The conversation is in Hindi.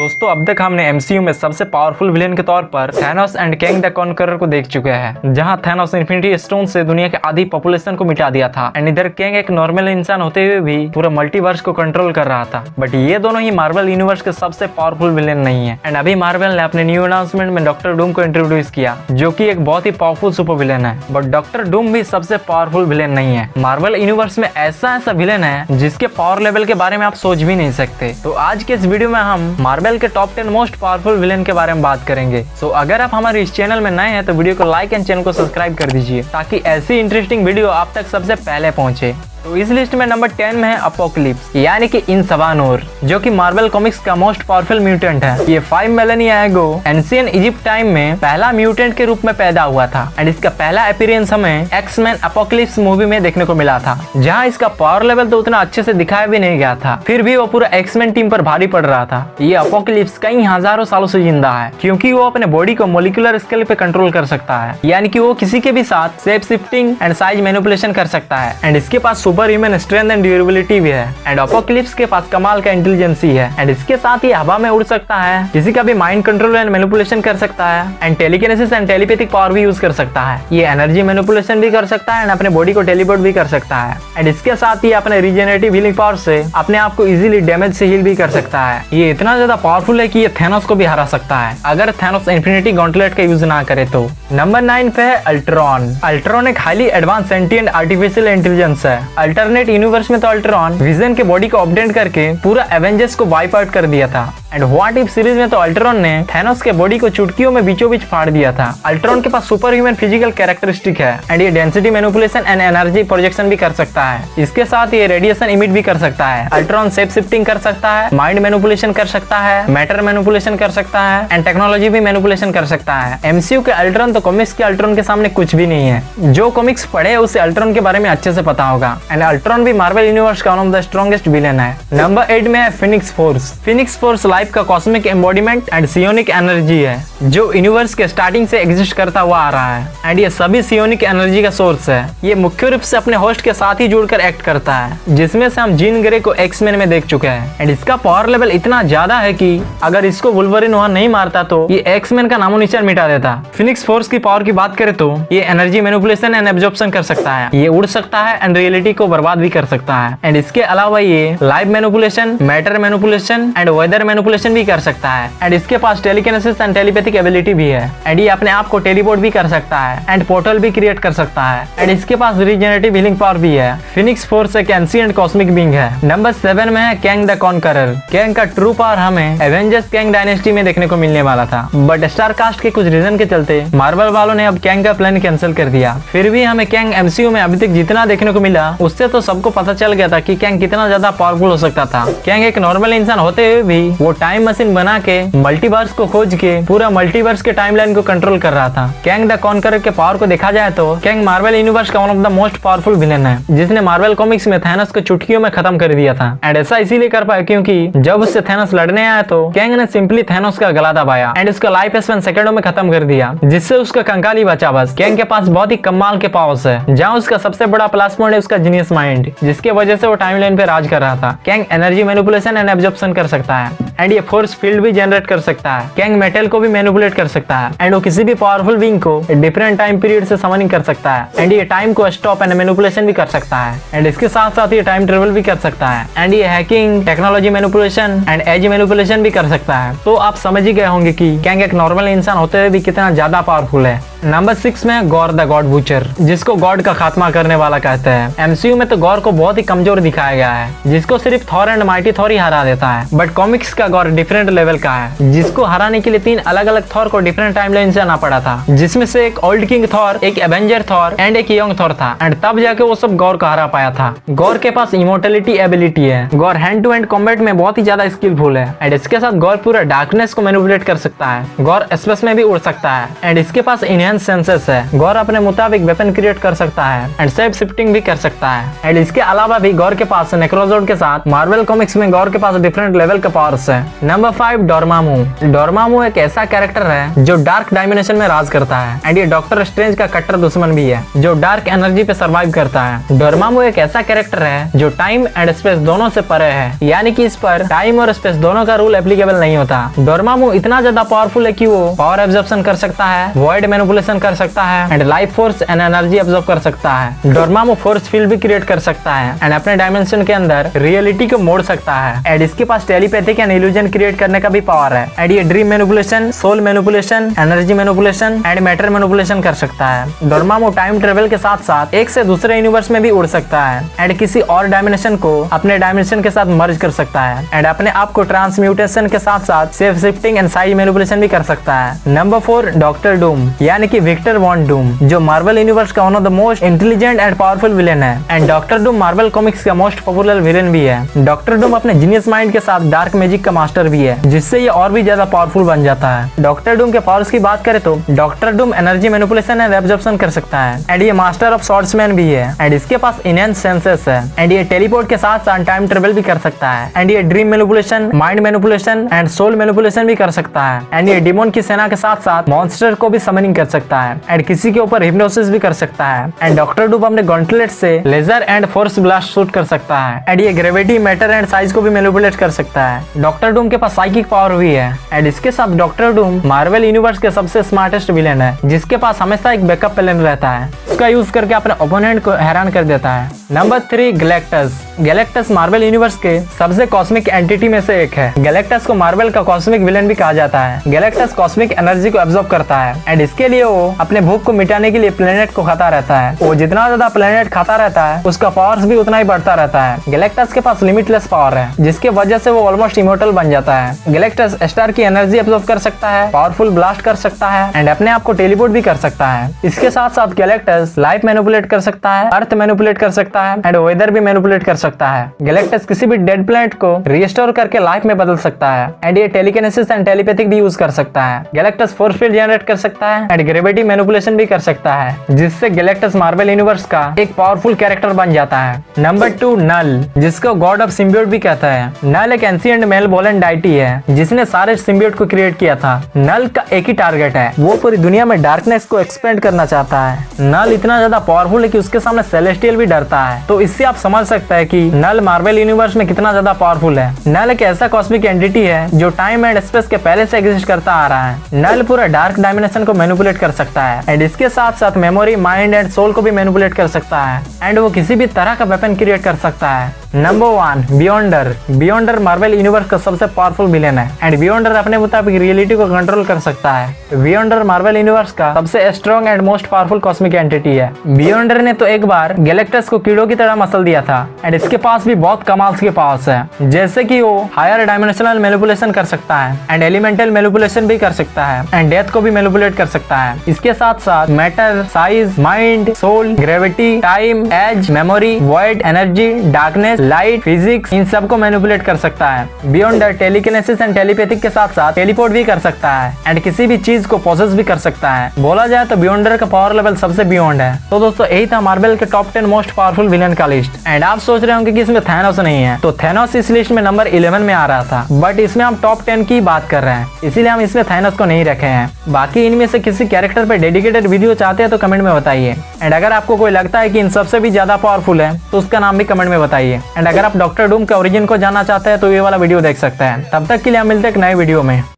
दोस्तों अब तक हमने एमसीयू में सबसे पावरफुल विलेन के तौर पर Thanos and Kang the conqueror को देख चुके हैं, जहां थैनोस इन्फिनिटी स्टोन से दुनिया के आधी पॉपुलेशन को मिटा दिया था एंड इधर कैंग एक नॉर्मल इंसान होते हुए भी पूरा मल्टीवर्स को कंट्रोल कर रहा था। बट ये दोनों ही मार्वल यूनिवर्स के सबसे पावरफुल विलेन नहीं है। एंड अभी मार्वल ने अपने न्यू अनाउंसमेंट में डॉक्टर डूम को इंट्रोड्यूस किया, जो की एक बहुत ही पावरफुल सुपर विलेन है। बट डॉक्टर डूम भी सबसे पावरफुल विलेन नहीं है। मार्वल यूनिवर्स में ऐसा विलेन है जिसके पावर लेवल के बारे में आप सोच भी नहीं सकते। तो आज के इस वीडियो में हम मार्वल के टॉप 10 मोस्ट पावरफुल विलेन के बारे में बात करेंगे। सो अगर आप हमारे इस चैनल में नए हैं तो वीडियो को लाइक एंड चैनल को सब्सक्राइब कर दीजिए, ताकि ऐसी इंटरेस्टिंग वीडियो आप तक सबसे पहले पहुंचे। तो इस लिस्ट में नंबर 10 में है अपोकलिप्स, यानी कि इंसानोर, जो कि मार्वल कॉमिक्स का मोस्ट पावरफुल म्यूटेंट है। ये 5 मिलेनिया एगो एंशियन इजिप्ट टाइम में पहला म्यूटेंट के रूप में पैदा हुआ था एंड इसका पहला अपीयरेंस हमें एक्स-मैन अपोकलिप्स मूवी में देखने को मिला था, जहां इसका पावर लेवल तो उतना अच्छे से दिखाया भी नहीं गया था, फिर भी वो पूरा एक्स-मैन टीम पर भारी पड़ रहा था। ये अपोकलिप्स कई हजारों सालों से जिंदा है, क्योंकि वो अपने बॉडी को मोलिकुलर स्केल पे कंट्रोल कर सकता है, यानी कि वो किसी के भी साथ shape shifting and size manipulation कर सकता है। एंड इसके पास superhuman strength and durability भी है। एंड अपोकलिप्स के पास कमाल का इंटेलिजेंसी है एंड इसके साथ ही हवा में उड़ सकता है, किसी का भी माइंड कंट्रोल एंड मैनिपुलेशन कर सकता है and telekinesis and telepathic power भी यूज कर सकता है। ये एनर्जी मैनिपुलेशन भी कर सकता है एंड अपने बॉडी को टेलीपोर्ट भी कर सकता है। एंड इसके साथ ही अपने रीजेनरेटिव हीलिंग पावर से अपने आप को इजीली डैमेज से हील भी कर सकता है। ये इतना ज्यादा पावरफुल है कि ये थैनोस को भी हरा सकता है, अगर थैनोस इन्फिनिटी गॉन्टलेट का यूज ना करे तो। नंबर 9 पे है अल्ट्रॉन। अल्ट्रॉन एक highly advance sentient artificial intelligence है। अल्टरनेट यूनिवर्स में तो अल्ट्रॉन विजन के बॉडी को अपडेट करके पूरा एवेंजर्स को वाइप आउट कर दिया था। एंड व्हाट इफ सीरीज में तो अल्ट्रॉन ने थैनोस के बॉडी को चुटकियों में बीचों बीच फाड़ दिया था। अल्ट्रॉन के पास सुपर ह्यूमन फिजिकल कैरेक्टरिस्टिक है एंड ये density manipulation and energy projection भी कर सकता है। इसके साथ ये रेडिएशन इमिट भी कर सकता है। अल्ट्रॉन शेप शिफ्टिंग कर सकता है, माइंड मैनिपुलेशन कर सकता है, मैटर मैनिपुलेशन कर सकता है एंड टेक्नोलॉजी भी मैनिपुलेशन कर सकता है। एमसीयू के अल्ट्रॉन तो कॉमिक्स के अल्ट्रॉन के सामने कुछ भी नहीं है। जो कॉमिक्स पढ़े उसे अल्ट्रॉन के बारे में अच्छे से पता होगा। एंड अल्ट्रॉन भी मार्वल यूनिवर्स का one of the strongest villain है। नंबर 8 में है Phoenix force. Phoenix force life का कॉस्मिक एम्बॉडीमेंट एंड सियोनिक एनर्जी है, जो यूनिवर्स के स्टार्टिंग से एग्जिस्ट करता हुआ आ रहा है एंड ये सभी सियोनिक एनर्जी का सोर्स है। ये मुख्य रूप से अपने होस्ट के साथ ही जुड़कर एक्ट करता है, जिसमें से हम जीन ग्रे को एक्स-मैन में देख चुके हैं। एंड इसका पावर लेवल इतना ज्यादा है कि अगर इसको वुल्वरिन वहां नहीं मारता तो ये एक्स-मैन का नामो निशान मिटा देता। फिनिक्स फोर्स की पावर की बात करें तो ये एनर्जी मैनिपुलेशन एंड एब्जॉर्प्शन कर सकता है, ये उड़ सकता है एंड रियलिटी को बर्बाद भी कर सकता है। एंड इसके अलावा ये live manipulation, matter manipulation and weather manipulation भी कर सकता है। एंड इसके पास टेलीकिनेसिस एंड टेलीपैथिक एबिलिटी भी है एंड ये अपने आप को टेलीपोर्ट भी कर सकता है एंड पोर्टल भी क्रिएट कर सकता है। एंड इसके पास रीजेनरेटिव हीलिंग पावर भी है। फिनिक्स फोर्स एक एंशिएंट कॉस्मिक बीइंग है। नंबर 7 में है कैंग द कॉन्करर। कैंग का ट्रू पावर हमें एवेंजर्स कैंग डायनेस्टी में देखने को मिलने वाला था, बट स्टार कास्ट के कुछ रीजन के चलते मार्वल वालों ने अब कैंग का प्लान कैंसिल कर दिया। फिर भी हमें कैंग एमसीयू में अभी तक जितना देखने को मिला उससे तो सबको पता चल गया था कि कैंग कितना ज्यादा पावरफुल हो सकता था। कैंग एक नॉर्मल इंसान होते हुए भी वो टाइम मशीन बना के मल्टीवर्स को खोज के पूरा मल्टीवर्स के टाइमलाइन को कंट्रोल कर रहा था। कैंग द कॉन्करर के पावर को देखा जाए तो कैंग मार्वल यूनिवर्स का one of the most powerful villain है, जिसने मार्वल कॉमिक्स में थैनोस को चुटकियों में खत्म कर दिया था। एंड ऐसा इसीलिए कर पाया क्योंकि जब उससे थैनोस लड़ने आया तो कैंग ने सिंपली थैनोस का गला दबाया एंड उसका लाइफ स्पैन सेकंडों में खत्म कर दिया, जिससे उसका कंकाल ही बचा बस। कैंग के पास बहुत ही कमाल के पावर्स है, जहाँ उसका सबसे बड़ा प्लस पॉइंट है उसका जीनियस माइंड, जिसके वजह से वो टाइमलाइन पे राज कर रहा था। Kang energy manipulation and absorption कर सकता है एंड ये फोर्स फील्ड भी जनरेट कर सकता है। कैंग मेटल को भी मैनिपुलेट कर सकता है एंड वो किसी भी पावरफुल बीइंग को डिफरेंट टाइम पीरियड से समनिंग कर सकता है एंड ये टाइम को स्टॉप एंड मैनिपुलेशन भी कर सकता है। एंड इसके साथ साथ ये टाइम ट्रेवल भी कर सकता है एंड ये hacking, technology manipulation and age manipulation भी कर सकता है। तो आप समझ ही गए होंगे कि कैंग एक नॉर्मल इंसान होते हुए भी कितना ज्यादा पावरफुल है। नंबर 6 में गॉर द गॉड बूचर, जिसको गॉड का खात्मा करने वाला कहते हैं। एमसीयू में तो गॉर को बहुत ही कमजोर दिखाया गया है, जिसको सिर्फ थॉर एंड माइटी थॉर ही हरा देता है। बट कॉमिक्स का गॉर डिफरेंट लेवल का है, जिसको हराने के लिए 3 अलग अलग थॉर को डिफरेंट टाइमलाइन से आना पड़ा था, जिसमें से एक ओल्ड किंग थॉर, एक एवेंजर थॉर एंड एक यंग थॉर था। एंड तब जाके वो सब गॉर को हरा पाया था। गॉर के पास इमोर्टलिटी एबिलिटी है। Gorr hand to hand combat में बहुत ही ज्यादा स्किलफुल है एंड इसके साथ गॉर पूरा डार्कनेस को मैनिपुलेट कर सकता है। गॉर स्पेस में भी उड़ सकता है एंड इसके पास इनहेंस सेंसेस है। गौर अपने मुताबिक वेपन क्रिएट कर सकता है एंड सेफ शिफ्टिंग भी कर सकता है। एंड इसके अलावा भी गौर के पास नेक्रोजोर्ड के साथ मार्वल कॉमिक्स में गौर के पास डिफरेंट लेवल के पावर्स है। Number 5 Dormammu. डोरमामू एक ऐसा कैरेक्टर है जो डार्क डायमेंशन में राज करता है एंड ये डॉक्टर स्ट्रेंज का कट्टर दुश्मन भी है जो डार्क एनर्जी पे सर्वाइव करता है। डोरमामू एक ऐसा कैरेक्टर है जो टाइम एंड स्पेस दोनों से परे है, यानी कि इस पर टाइम और स्पेस दोनों का रूल एप्लीकेबल नहीं होता। डोरमामू इतना ज्यादा पावरफुल है कि वो पावर एब्जॉर्प्शन कर सकता है, वॉइड मैनिपुलेशन कर सकता है and life force and energy absorb कर सकता है। डोरमामू फोर्स फील्ड भी क्रिएट कर सकता है एंड अपने डायमेंशन के अंदर रियलिटी को मोड़ सकता है। एंड इसके पास टेलीपैथिक एंड इल्यूजन क्रिएट करने का भी पावर है एंड ये dream manipulation, soul manipulation, energy manipulation and matter manipulation कर सकता है। डोरमामू टाइम ट्रेवल के साथ साथ एक से दूसरे यूनिवर्स में भी उड़ सकता है एंड किसी और डायमेंशन को अपने डायमेंशन के साथ मर्ज कर सकता है एंड अपने आप को ट्रांसम्यूटेशन के साथ साथ safe shifting and size manipulation भी कर सकता है। नंबर 4 डॉक्टर डूम, यानी कि विक्टर वॉन डूम, जो मार्वल यूनिवर्स का one of the most intelligent and powerful villain है and doctor Doom Marvel comics का मोस्ट पॉपुलर विलेन भी है। डॉक्टर डूम अपने जीनियस माइंड के साथ डार्क मैजिक का मास्टर भी है, जिससे ये और भी ज्यादा पावरफुल बन जाता है। डॉक्टर डूम के पावर्स की बात करें तो doctor Doom energy manipulation and absorption कर सकता है एंड ये मास्टर ऑफ स्वॉर्ड्समैन भी है एंड इसके पास इनहेंस सेंसेस है एंड ये टेलीपोर्ट के साथ साथ टाइम ट्रेवल भी कर सकता है एंड ये dream manipulation, mind manipulation and soul manipulation भी कर सकता है एंड ये डिमोन की सेना के साथ साथ मॉन्स्टर को भी समनिंग कर सकता है एंड किसी के ऊपर हिप्नोसिस भी कर सकता है। एंड डॉक्टर डूम अपने गॉन्टलेट से laser and force blast shoot कर सकता है एंड ये ग्रेविटी, मैटर एंड साइज को भी मैनिपुलेट कर सकता है। डॉक्टर डूम के पास साइकिक पावर भी है एंड इसके साथ डॉक्टर डूम मार्वल यूनिवर्स के सबसे स्मार्टेस्ट विलेन है, जिसके पास हमेशा एक बैकअप प्लान रहता है, उसका यूज करके अपने ओपोनेंट को हैरान कर देता है। Number 3 Galactus. Galactus Marvel universe के सबसे कॉस्मिक एंटिटी में से एक है। गैलेक्टस को मार्वल का कॉस्मिक विलेन भी कहा जाता है। गैलेक्टस कॉस्मिक एनर्जी को एब्जॉर्ब करता है एंड इसके लिए वो अपने भूख को मिटाने के लिए प्लेनेट को खाता रहता है। वो जितना ज्यादा प्लेनेट खाता रहता है उसका पावर्स भी उतना ही बढ़ता रहता है। गैलेक्टस के पास लिमिटलेस पावर है, जिसके वजह से वो ऑलमोस्ट इमोर्टल बन जाता है। गैलेक्टस स्टार की एनर्जी एब्जॉर्ब कर सकता है, पावरफुल ब्लास्ट कर सकता है एंड अपने आप को टेलीपोर्ट भी कर सकता है। इसके साथ साथ गैलेक्टस लाइफ मैनिपुलेट कर सकता है, अर्थ मैनिपुलेट कर सकता है एंड वेदर भी मैनिपुलेट कर सकता है। गैलेक्टस किसी भी डेड प्लैनेट को रिस्टोर करके लाइफ में बदल सकता है एंड ये टेलीकिनेसिस एंड टेलीपैथिक भी यूज कर सकता है। गैलेक्टस फोर्स फील्ड जनरेट कर सकता है एंड ग्रेविटी मैनिपुलेशन भी कर सकता है, जिससे गैलेक्टस मार्वल यूनिवर्स का एक पावरफुल कैरेक्टर बन जाता है। नंबर 2 नल, जिसको गॉड ऑफ सिम्बियोट भी कहता है। नल एक एंशिएंट मेलेवोलेंट डाइटी है जिसने सारे सिम्बियोट को क्रिएट किया था। नल का एक ही टारगेट है, वो पूरी दुनिया में डार्कनेस को एक्सपेंड करना चाहता है। नल इतना ज्यादा पावरफुल है कि उसके सामने सेलेस्टियल भी डरता है, तो इससे आप समझ सकते हैं कि नल मार्वल यूनिवर्स में कितना ज्यादा पावरफुल है। नल एक ऐसा कॉस्मिक एंटिटी है जो टाइम एंड स्पेस के पहले से एग्जिस्ट करता आ रहा है। नल पूरा डार्क डायमेंशन को मैनिपुलेट कर सकता है एंड इसके साथ साथ मेमोरी, माइंड एंड सोल को भी मैनिपुलेट कर सकता है एंड वो किसी भी तरह का वेपन क्रिएट कर सकता है। नंबर 1 बियॉन्डर। बियॉन्डर मार्वल यूनिवर्स का सबसे पावरफुल विलेन है एंड बियॉन्डर अपने मुताबिक रियलिटी को कंट्रोल कर सकता है। बियॉन्डर मार्वल यूनिवर्स का सबसे strong and most powerful cosmic entity है। बियॉन्डर ने तो एक बार गैलेक्टस को कीड़ों की तरह मसल दिया था एंड इसके पास भी बहुत कमाल के पावर्स है, जैसे कि वो हायर डायमेंशनल मैनिपुलेशन कर सकता है एंड एलिमेंटल मैनिपुलेशन भी कर सकता है एंड डेथ को भी मैनिपुलेट कर सकता है। इसके साथ साथ matter, size, mind, soul, gravity, time, age, memory, void, energy, darkness, light, physics, इन सब को मैनिपुलेट कर सकता है। बियॉन्डर टेलीकिनेसिस एंड टेलीपैथिक के साथ साथ टेलीपोर्ट भी कर सकता है एंड किसी भी चीज को पोसेस भी कर सकता है। बोला जाए तो बियॉन्डर का पावर लेवल सबसे बियॉन्ड है। तो दोस्तों यही था मार्वल के टॉप 10 मोस्ट पावरफुल विलेन का लिस्ट एंड आप सोच रहे होंगे कि इसमें थैनोस नहीं है, तो थैनोस इस लिस्ट में नंबर 11 में आ रहा था, बट इसमें हम टॉप 10 की बात कर रहे हैं, इसीलिए हम इसमें थैनोस को नहीं रखे हैं। बाकी इनमें से किसी कैरेक्टर पे डेडिकेटेड वीडियो चाहते हैं तो कमेंट में बताइए एंड अगर आपको कोई लगता है कि इन सबसे भी ज्यादा पावरफुल है तो उसका नाम भी कमेंट में बताइए एंड अगर आप डॉक्टर डूम के ओरिजिन को जानना चाहते हैं तो ये वाला वीडियो देख सकते हैं। तब तक के लिए हम मिलते हैं एक नए वीडियो में।